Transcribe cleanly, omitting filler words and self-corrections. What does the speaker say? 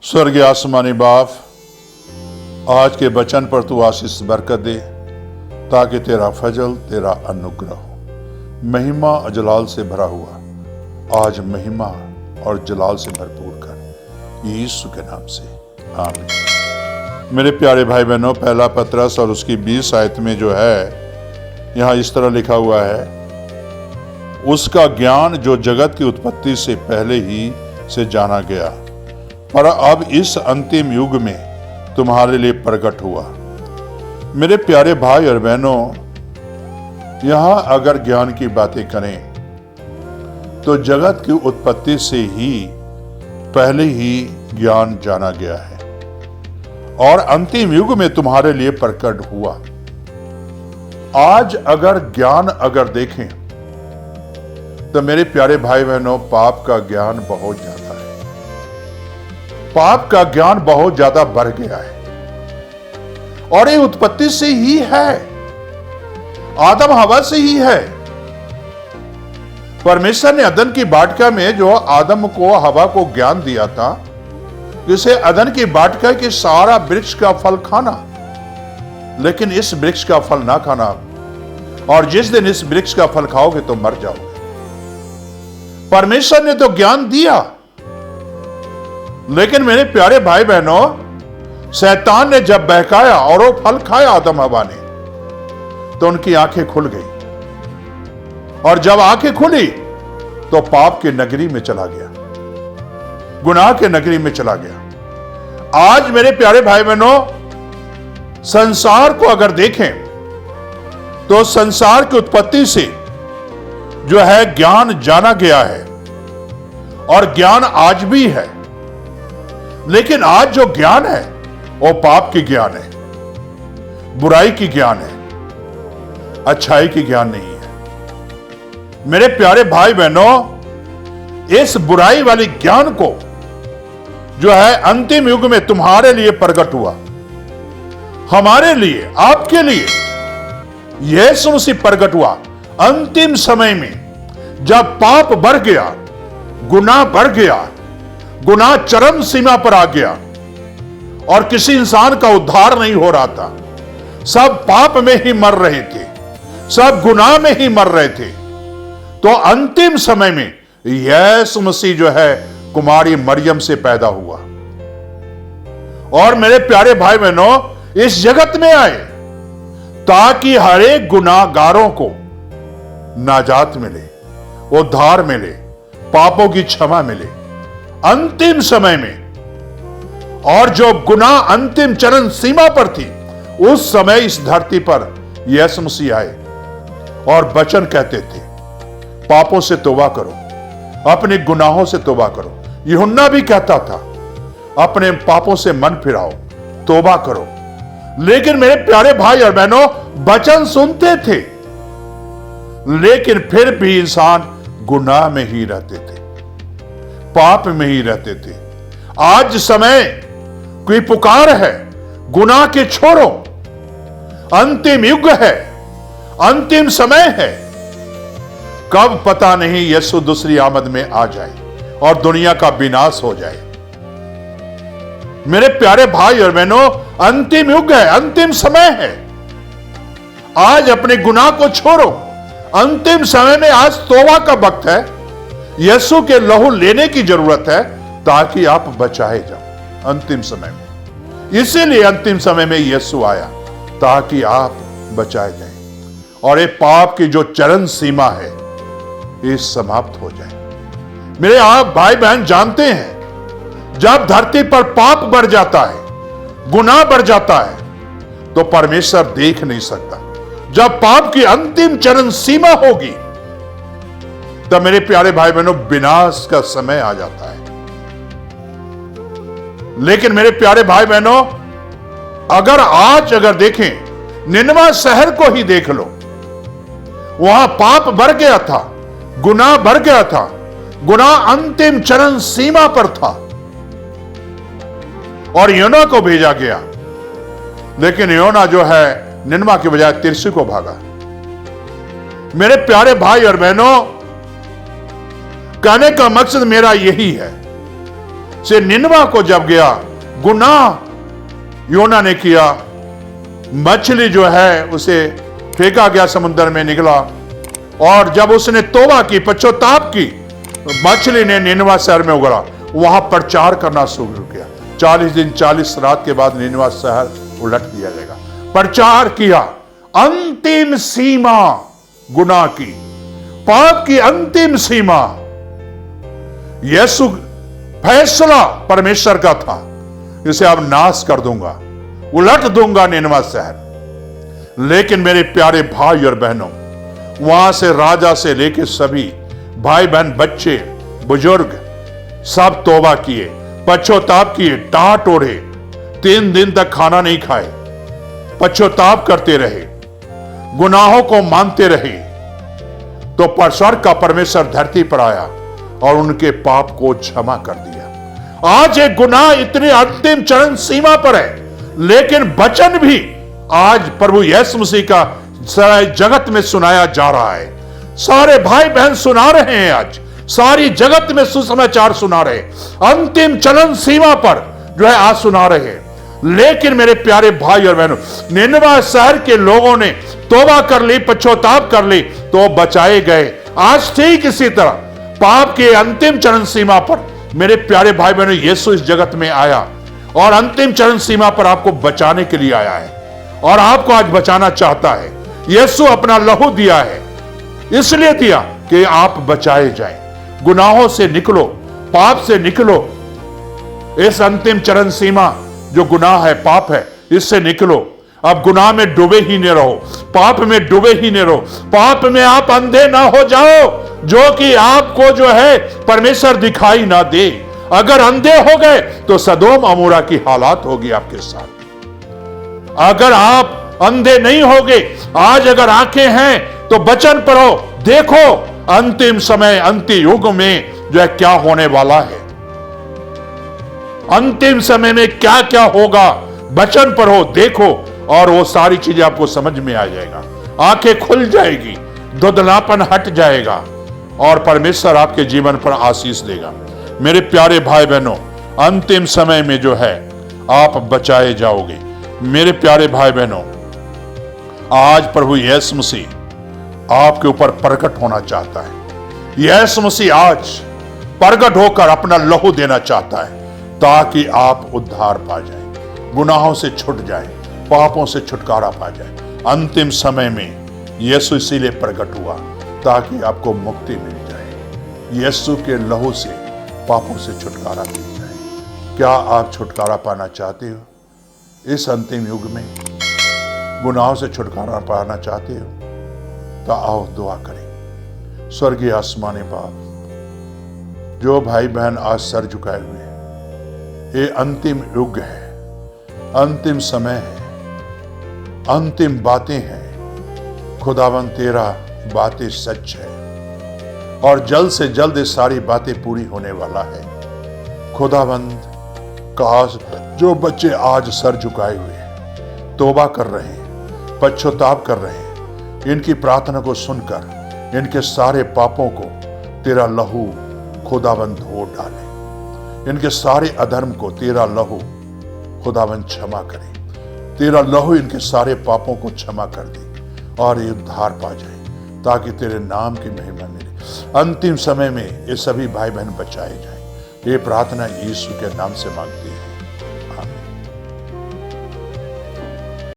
स्वर्गीय आसमानी बाप, आज के वचन पर तू आशीष बरकत दे ताकि तेरा फजल, तेरा अनुग्रह महिमा और जलाल से भरा हुआ आज महिमा और जलाल से भरपूर कर, यीशु के नाम से आमीन। मेरे प्यारे भाई बहनों, पहला पतरस और उसकी 20 आयत में जो है यहाँ इस तरह लिखा हुआ है, उसका ज्ञान जो जगत की उत्पत्ति से पहले ही से जाना गया पर अब इस अंतिम युग में तुम्हारे लिए प्रकट हुआ। मेरे प्यारे भाई और बहनों, यहां अगर ज्ञान की बातें करें तो जगत की उत्पत्ति से ही पहले ही ज्ञान जाना गया है और अंतिम युग में तुम्हारे लिए प्रकट हुआ। आज अगर ज्ञान अगर देखें तो मेरे प्यारे भाई बहनों, पाप का ज्ञान बहुत ज्यादा है, पाप का ज्ञान बहुत ज्यादा बढ़ गया है और ये उत्पत्ति से ही है, आदम हवा से ही है। परमेश्वर ने अदन की वाटिका में जो आदम को हवा को ज्ञान दिया था, जिसे अदन की वाटिका के सारा वृक्ष का फल खाना, लेकिन इस वृक्ष का फल ना खाना, और जिस दिन इस वृक्ष का फल खाओगे तो मर जाओगे। परमेश्वर ने तो ज्ञान दिया, लेकिन मेरे प्यारे भाई बहनों, शैतान ने जब बहकाया और वो फल खाया आदम हवा ने, तो उनकी आंखें खुल गई और जब आंखें खुली तो पाप की नगरी में चला गया, गुनाह के नगरी में चला गया। आज मेरे प्यारे भाई बहनों, संसार को अगर देखें तो संसार की उत्पत्ति से जो है ज्ञान जाना गया है और ज्ञान आज भी है, लेकिन आज जो ज्ञान है वो पाप की ज्ञान है, बुराई की ज्ञान है, अच्छाई की ज्ञान नहीं है। मेरे प्यारे भाई बहनों, इस बुराई वाली ज्ञान को जो है अंतिम युग में तुम्हारे लिए प्रकट हुआ, हमारे लिए, आपके लिए यीशु मसीह प्रकट हुआ। अंतिम समय में जब पाप बढ़ गया, गुनाह बढ़ गया, गुनाह चरम सीमा पर आ गया और किसी इंसान का उद्धार नहीं हो रहा था, सब पाप में ही मर रहे थे, सब गुनाह में ही मर रहे थे, तो अंतिम समय में यीशु मसीह जो है कुमारी मरियम से पैदा हुआ और मेरे प्यारे भाई बहनों इस जगत में आए ताकि हर एक गुनाहगारों को नाजात मिले, उद्धार मिले, पापों की क्षमा मिले अंतिम समय में। और जो गुनाह अंतिम चरण सीमा पर थी, उस समय इस धरती पर यीशु मसीह आए और वचन कहते थे, पापों से तौबा करो, अपने गुनाहों से तौबा करो। यूहन्ना भी कहता था, अपने पापों से मन फिराओ, तौबा करो। लेकिन मेरे प्यारे भाई और बहनों, वचन सुनते थे, लेकिन फिर भी इंसान गुनाह में ही रहते थे, पाप में ही रहते थे। आज समय कोई पुकार है, गुनाह के छोड़ो, अंतिम युग है, अंतिम समय है, कब पता नहीं यीशु दूसरी आमद में आ जाए और दुनिया का विनाश हो जाए। मेरे प्यारे भाई और बहनों, अंतिम युग है, अंतिम समय है। आज अपने गुनाह को छोड़ो, अंतिम समय में आज तौबा का वक्त है, यीशु के लहू लेने की जरूरत है ताकि आप बचाए जाओ अंतिम समय में। इसीलिए अंतिम समय में यीशु आया ताकि आप बचाए जाएं और ये पाप की जो चरम सीमा है ये समाप्त हो जाए। मेरे आप भाई बहन जानते हैं, जब धरती पर पाप बढ़ जाता है, गुनाह बढ़ जाता है, तो परमेश्वर देख नहीं सकता। जब पाप की अंतिम चरण सीमा होगी, तब मेरे प्यारे भाई बहनों विनाश का समय आ जाता है। लेकिन मेरे प्यारे भाई बहनों, अगर आज अगर देखें, निनवा शहर को ही देख लो, वहां पाप बढ़ गया था, गुनाह बढ़ गया था, गुनाह अंतिम चरण सीमा पर था और योना को भेजा गया, लेकिन योना जो है निनवा के बजाय तिरसी को भागा। मेरे प्यारे भाई और बहनों, कहने का मकसद मेरा यही है, से निनवा को जब गया, गुनाह योना ने किया, मछली जो है उसे फेंका गया, समुद्र में निकला, और जब उसने तौबा की, पश्चाताप की, मछली ने निनवा शहर में उगड़ा, वहां प्रचार करना शुरू किया। 40 दिन 40 रात के बाद निनवा शहर उलट दिया जाएगा। प्रचार किया, अंतिम सीमा गुनाह की, पाप की अंतिम सीमा। यीशु फैसला परमेश्वर का था, इसे अब नाश कर दूंगा, उलट दूंगा निनवा शहर। लेकिन मेरे प्यारे भाई और बहनों, वहां से राजा से लेकर सभी भाई बहन, बच्चे, बुजुर्ग सब तौबा किए, पश्चाताप किए, टाट ओढ़े, 3 दिन तक खाना नहीं खाए, पश्चाताप करते रहे, गुनाहों को मानते रहे। तो स्वर्ग का परमेश्वर धरती पर आया और उनके पाप को क्षमा कर दिया। आज एक गुनाह इतनी अंतिम चरण सीमा पर है, लेकिन वचन भी आज प्रभु यीशु मसीह का सारे जगत में सुनाया जा रहा है। सारे भाई बहन सुना रहे हैं, आज सारी जगत में सुसमाचार सुना रहे, अंतिम चरण सीमा पर जो है आज सुना रहे हैं। लेकिन मेरे प्यारे भाई और बहनों, निनवा शहर के लोगों ने तौबा कर ली, पश्चाताप कर ली, तो बचाए गए। आज ठीक इसी तरह पाप के अंतिम चरण सीमा पर मेरे प्यारे भाई बहनों, यीशु इस जगत में आया और अंतिम चरण सीमा पर आपको बचाने के लिए आया है और आपको आज बचाना चाहता है। यीशु अपना लहू दिया है, इसलिए दिया कि आप बचाए जाएं, गुनाहों से निकलो, पाप से निकलो, इस अंतिम चरण सीमा जो गुनाह है, पाप है, इससे निकलो। अब गुनाह में डूबे ही नहीं रहो, पाप में डूबे ही नहीं रहो, पाप में आप अंधे ना हो जाओ, जो कि आपको जो है परमेश्वर दिखाई ना दे। अगर अंधे हो गए तो सदोम अमोरा की हालात होगी आपके साथ। अगर आप अंधे नहीं होगे, आज अगर आंखें हैं तो वचन पढ़ो, देखो अंतिम समय, अंतिम युग में जो है क्या होने वाला है, अंतिम समय में क्या क्या होगा। वचन पढ़ो, देखो, और वो सारी चीजें आपको समझ में आ जाएगा, आंखें खुल जाएगी, धुंधलापन हट जाएगा और परमेश्वर आपके जीवन पर आशीष देगा। मेरे प्यारे भाई बहनों, अंतिम समय में जो है आप बचाए जाओगे। मेरे प्यारे भाई बहनों, आज प्रभु यीशु मसीह आपके ऊपर प्रकट होना चाहता है। यीशु मसीह आज प्रकट होकर अपना लहू देना चाहता है, ताकि आप उद्धार पा जाएं, गुनाहों से छूट जाएं, पापों से छुटकारा पा जाएं। अंतिम समय में यीशु इसीलिए प्रकट हुआ ताकि आपको मुक्ति मिल जाए। यीशु के लहू से पापों से छुटकारा मिल जाए। क्या आप छुटकारा पाना चाहते हो इस अंतिम युग में? गुनाहों से छुटकारा पाना चाहते हो? तो आओ दुआ करें। स्वर्गीय आसमानी बाप, जो भाई बहन आज सर झुकाए हुए हैं, ये अंतिम युग है, अंतिम समय है, अंतिम बातें हैं। खुदावंद तेरा बातें सच है और जल्द से जल्द ये सारी बातें पूरी होने वाला है। खुदावंद, काश जो बच्चे आज सर झुकाए हुए हैं, तौबा कर रहे हैं, पश्चाताप कर रहे हैं, इनकी प्रार्थना को सुनकर इनके सारे पापों को तेरा लहू खुदावंद धो डाले। इनके सारे अधर्म को तेरा लहू खुदावंद क्षमा करे। तेरा लहू इनके सारे पापों को क्षमा कर दे और ये उद्धार पा जाए, ताकि तेरे नाम की महिमा मिले। अंतिम समय में ये सभी भाई बहन बचाए जाए। ये प्रार्थना यीशु के नाम से मांगते